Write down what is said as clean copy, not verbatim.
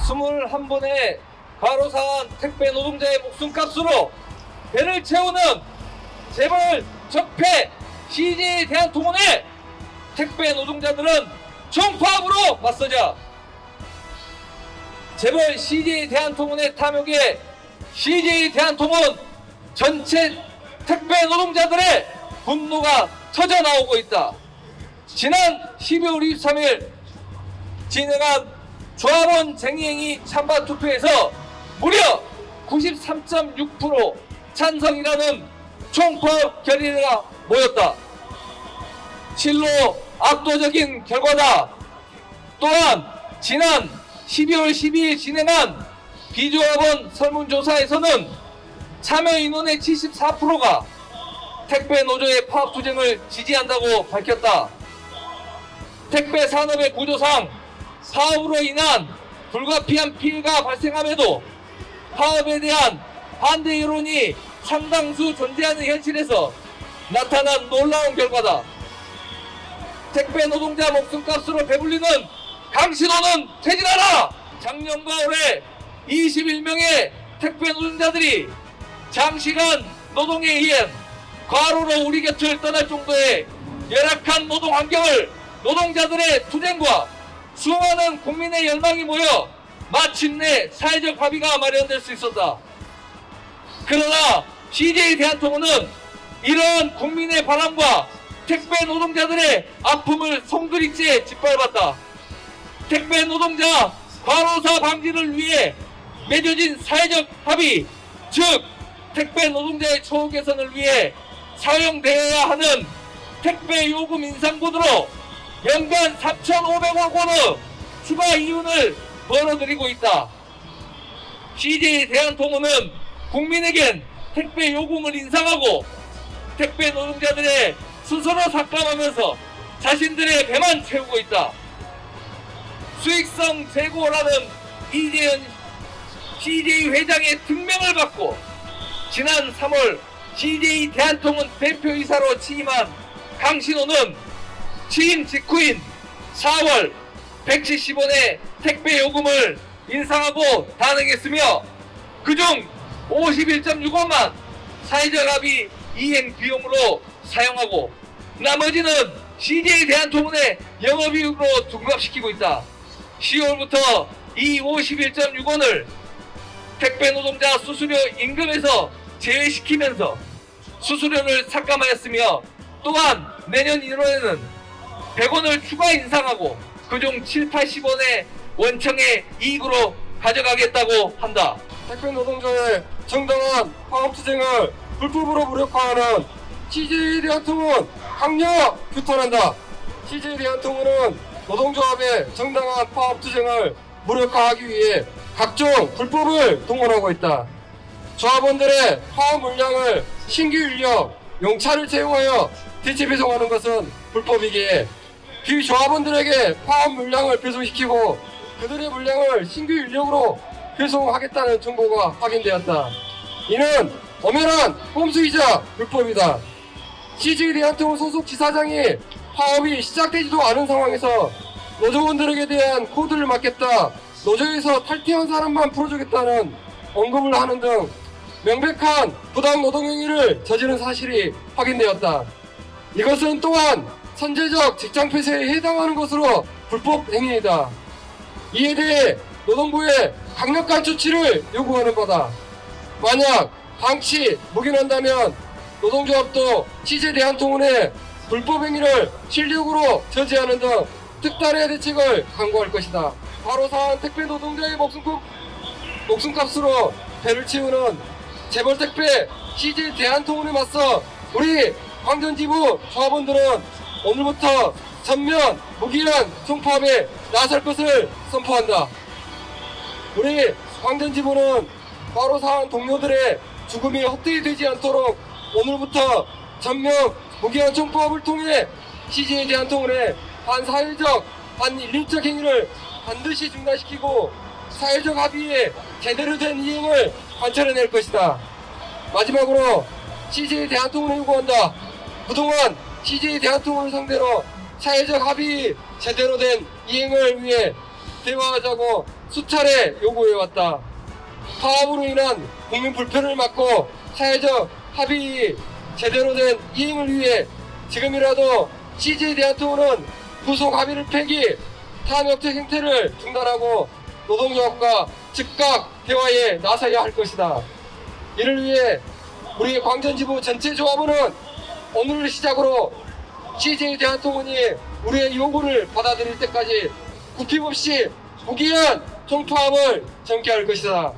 21번의 과로사한 택배 노동자의 목숨값으로 배를 채우는 재벌 적폐 CJ 대한통운의 택배 노동자들은 총파업으로 맞서자. 재벌 CJ 대한통운의 탐욕에 CJ 대한통운 전체 택배 노동자들의 분노가 터져나오고 있다. 지난 12월 23일 진행한 조합원 쟁의행위 찬반 투표에서 무려 93.6% 찬성이라는 총파업 결의가 모였다. 실로 압도적인 결과다. 또한 지난 12월 12일 진행한 비조합원 설문조사에서는 참여 인원의 74%가 택배 노조의 파업 투쟁을 지지한다고 밝혔다. 택배 산업의 구조상 파업으로 인한 불가피한 피해가 발생함에도 파업에 대한 반대 여론이 상당수 존재하는 현실에서 나타난 놀라운 결과다. 택배 노동자 목숨값으로 배불리는 강신호는 퇴진하라! 작년과 올해 21명의 택배 노동자들이 장시간 노동에 의한 과로로 우리 곁을 떠날 정도의 열악한 노동 환경을 노동자들의 투쟁과 수많은 국민의 열망이 모여 마침내 사회적 합의가 마련될 수 있었다. 그러나 CJ 대한통운은 이러한 국민의 바람과 택배 노동자들의 아픔을 송두리째 짓밟았다. 택배 노동자 과로사 방지를 위해 맺어진 사회적 합의, 즉 택배 노동자의 처우 개선을 위해 사용되어야 하는 택배 요금 인상분으로 연간 3,500억 원의 추가 이윤을 벌어들이고 있다. CJ 대한통운은 국민에겐 택배 요금을 인상하고 택배 노동자들의 스스로 삭감하면서 자신들의 배만 채우고 있다. 수익성 제고라는 이재현 CJ 회장의 특명을 받고 지난 3월 CJ 대한통운 대표이사로 취임한 강신호는 취임 직후인 4월 170원의 택배 요금을 인상하고 단행했으며 그중 51.6원만 사회적 합의 이행 비용으로 사용하고 나머지는 CJ 대한통운의 영업이익으로 둔갑시키고 있다. 10월부터 이 51.6원을 택배 노동자 수수료 임금에서 제외시키면서 수수료를 삭감하였으며 또한 내년 1월에는 100원을 추가 인상하고 그중 7, 80원의 원청의 이익으로 가져가겠다고 한다. 택배 노동자의 정당한 파업투쟁을 불법으로 무력화하는 CJ 대한통운 강력 규탄한다. CJ 대한통운은 노동조합의 정당한 파업투쟁을 무력화하기 위해 각종 불법을 동원하고 있다. 조합원들의 파업 물량을 신규 인력, 용차를 채용하여 대체 배송하는 것은 불법이기에 비조합원들에게 파업 물량을 배송시키고 그들의 물량을 신규 인력으로 배송하겠다는 정보가 확인되었다. 이는 엄연한 꼼수이자 불법이다. CJ 대한통운 소속 지사장이 파업이 시작되지도 않은 상황에서 노조원들에게 대한 코드를 맞겠다, 노조에서 탈퇴한 사람만 풀어주겠다는 언급을 하는 등 명백한 부당 노동행위를 저지른 사실이 확인되었다. 이것은 또한 선제적 직장 폐쇄에 해당하는 것으로 불법 행위이다. 이에 대해 노동부에 강력한 조치를 요구하는 바다. 만약 방치 묵인한다면 노동조합도 CJ 대한통운의 불법 행위를 실력으로 저지하는 등 특단의 대책을 강구할 것이다. 과로사한 택배 노동자의 목숨값으로 배를 채우는 재벌 택배 CJ 대한통운에 맞서 우리 광전지부 조합원들은 오늘부터 전면 무기한 총파업에 나설 것을 선포한다. 우리 광전지부는 과로사한 동료들의 죽음이 헛되이 되지 않도록 오늘부터 전면 무기한 총파업을 통해 CJ 대한통운의 반사회적, 반인륜적 행위를 반드시 중단시키고 사회적 합의에 제대로 된 이행을 관철해낼 것이다. 마지막으로 CJ 대한통운을 요구한다. 그동안 CJ 대한통운을 상대로 사회적 합의 제대로 된 이행을 위해 대화하자고 수차례 요구해왔다. 파업으로 인한 국민 불편을 막고 사회적 합의 제대로 된 이행을 위해 지금이라도 CJ 대한통운은 구속 합의를 폐기, 탄압적 행태를 중단하고 노동조합과 즉각 대화에 나서야 할 것이다. 이를 위해 우리 광전지부 전체 조합원은 오늘을 시작으로 CJ 대한통운이 우리의 요구를 받아들일 때까지 굽힘없이 무기한 총파업을 전개할 것이다.